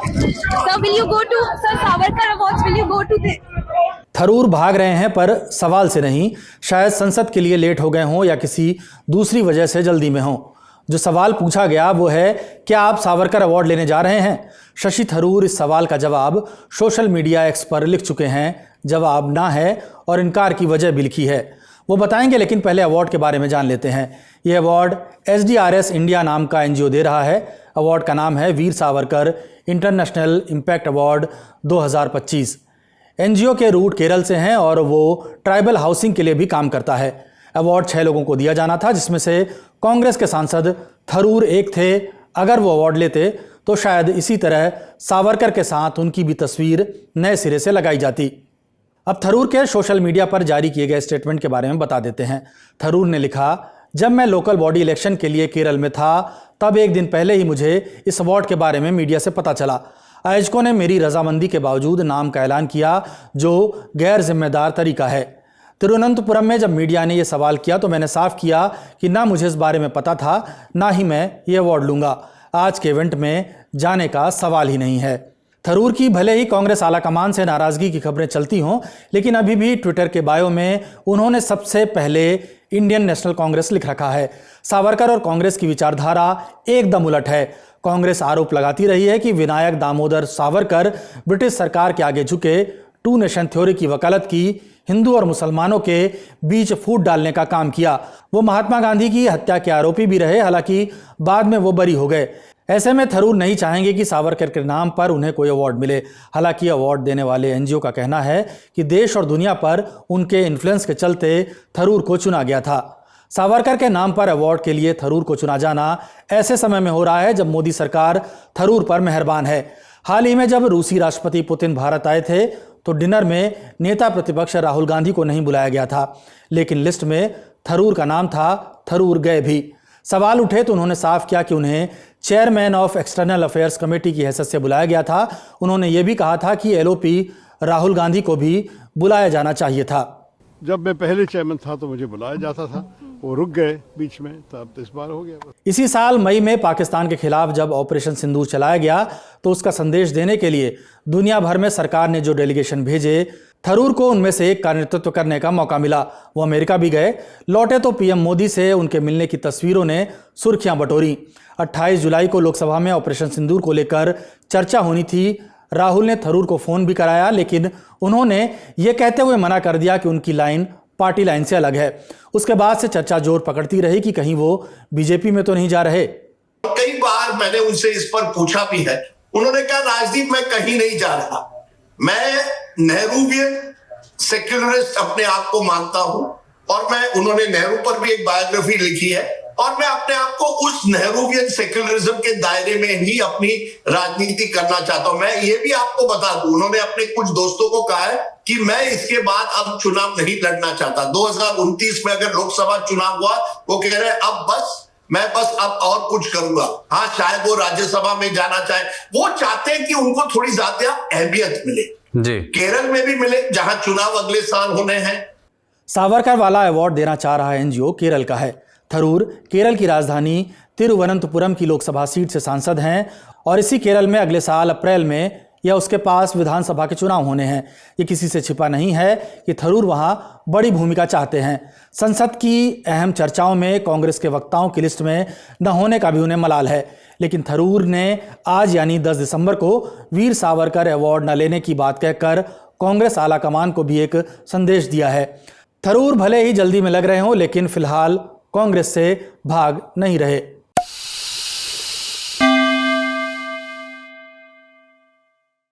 Sir, will you go to Sir Savarkar Awards? Will you go to the? Tharoor भाग रहे हैं पर सवाल से नहीं, शायद संसद के लिए लेट हो गए हों या किसी दूसरी वजह से जल्दी में हों। जो सवाल पूछा गया वो है, क्या आप सावरकर अवार्ड लेने जा रहे हैं? शशि थरूर इस सवाल का जवाब सोशल मीडिया एक्स पर लिख चुके हैं। जवाब ना है और इनकार की वजह भी लिखी है, वो बताएंगे, लेकिन पहले अवार्ड के बारे में जान लेते हैं। ये अवार्ड SDRS इंडिया नाम का NGO दे रहा है। अवार्ड का नाम है Veer Savarkar international impact award 2025। NGO के रूट केरल से हैं और वो ट्राइबल हाउसिंग के लिए भी काम करता है। अवार्ड 6 लोगों को दिया जाना था, जिसमें से कांग्रेस के सांसद थरूर एक थे। अगर वो अवार्ड लेते तो शायद इसी तरह सावरकर के साथ उनकी भी तस्वीर नए सिरे से लगाई जाती। अब थरूर के सोशल मीडिया पर जारी किए गए स्टेटमेंट के बारे में बता देते हैं। थरूर ने लिखा, जब मैं लोकल बॉडी इलेक्शन के लिए केरल में था तब एक दिन पहले ही मुझे इस अवार्ड के बारे में मीडिया से पता चला। आयोजकों ने मेरी रजामंदी के बावजूद नाम का ऐलान किया, जो गैर जिम्मेदार तरीका है। तिरुवनंतपुरम में जब मीडिया ने यह सवाल किया तो मैंने साफ किया कि ना मुझे इस बारे में पता था, ना ही मैं ये अवार्ड लूंगा। आज के इवेंट में जाने का सवाल ही नहीं है। थरूर की भले ही कांग्रेस आलाकमान से नाराजगी की खबरें चलती हों, लेकिन अभी भी ट्विटर के बायो में उन्होंने सबसे पहले इंडियन नेशनल कांग्रेस लिख रखा है। सावरकर और कांग्रेस की विचारधारा एकदम उलट है। कांग्रेस आरोप लगाती रही है कि विनायक दामोदर सावरकर ब्रिटिश सरकार के आगे झुके, 2 नेशन थ्योरी की वकालत की, हिंदू और मुसलमानों के बीच फूट डालने का काम किया। वो महात्मा गांधी की हत्या के आरोपी भी रहे, हालांकि बाद में वो बरी हो गए। ऐसे में थरूर नहीं चाहेंगे कि सावरकर के नाम पर उन्हें कोई अवार्ड मिले। हालांकि अवार्ड देने वाले NGO का कहना है कि देश और दुनिया पर उनके इन्फ्लुएंस के चलते थरूर को चुना गया था। सावरकर के नाम पर अवार्ड के लिए थरूर को चुना जाना ऐसे समय में हो रहा है जब मोदी सरकार थरूर पर मेहरबान है। हाल ही में जब रूसी राष्ट्रपति पुतिन भारत आए थे तो डिनर में नेता प्रतिपक्ष राहुल गांधी को नहीं बुलाया गया था, लेकिन लिस्ट में थरूर का नाम था। थरूर गए भी। सवाल उठे तो उन्होंने साफ किया कि उन्हें chairman of external affairs committee की हैसियत से बुलाया गया था। उन्होंने ये भी कहा था कि LOP राहुल गांधी को भी बुलाया जाना चाहिए था। जब मैं पहले चेयरमैन था तो मुझे बुलाया जाता था, वो रुक गए बीच में, तब इस बार हो गया। इसी साल मई में पाकिस्तान के खिलाफ जब ऑपरेशन सिंदूर चलाया गया तो उसका संदेश देने के लिए दुनिया भर में सरकार ने जो डेलीगेशन भेजे, थरूर को उनमें से एक का नेतृत्व करने का मौका मिला। वो अमेरिका भी गए। लौटे तो PM मोदी से उनके मिलने की तस्वीरों ने सुर्खियां बटोरी। 28 जुलाई को लोकसभा में ऑपरेशन सिंदूर को लेकर चर्चा होनी थी। राहुल ने थरूर को फोन भी कराया, लेकिन उन्होंने ये कहते हुए मना कर दिया कि उनकी लाइन पार्टी लाइन से अलग है। उसके बाद से चर्चा जोर पकड़ती रही कि कहीं वो बीजेपी में तो नहीं जा रहे। कई बार मैंने उनसे इस पर पूछा भी है, उन्होंने कहा राजदीप मैं कहीं नहीं जा रहा, मैं नेहरूवियन सेक्युलरिस्ट अपने आप को मानता हूं। और मैं, उन्होंने नेहरू पर भी एक बायोग्राफी लिखी है, और मैं अपने आप को उस नेहरूवियन सेक्युलरिज्म के दायरे में ही अपनी राजनीति करना चाहता हूं। मैं ये भी आपको बता दूं, उन्होंने अपने कुछ दोस्तों को कहा है कि मैं इसके बाद अब चुनाव नहीं लड़ना चाहता। 2029 में अगर लोकसभा चुनाव हुआ, वो कह रहे हैं मैं बस अब और कुछ करूंगा। हाँ, शायद वो राज्यसभा में जाना चाहे, वो चाहते हैं कि उनको थोड़ी ज्यादा अहमियत मिले जी, केरल में भी मिले जहां चुनाव अगले साल होने हैं। सावरकर वाला अवार्ड देना चाह रहा NGO केरल का है। थरूर केरल की राजधानी तिरुवनंतपुरम की लोकसभा सीट से सांसद हैं और इसी केरल में अगले साल अप्रैल में या उसके पास विधानसभा के चुनाव होने हैं। ये किसी से छिपा नहीं है कि थरूर वहां बड़ी भूमिका चाहते हैं। संसद की अहम चर्चाओं में कांग्रेस के वक्ताओं की लिस्ट में न होने का भी उन्हें मलाल है। लेकिन थरूर ने आज यानी 10 दिसंबर को वीर सावरकर अवार्ड न लेने की बात कहकर कांग्रेस आलाकमान को भी एक संदेश दिया है। थरूर भले ही जल्दी में लग रहे हों, लेकिन फिलहाल कांग्रेस से भाग नहीं रहे।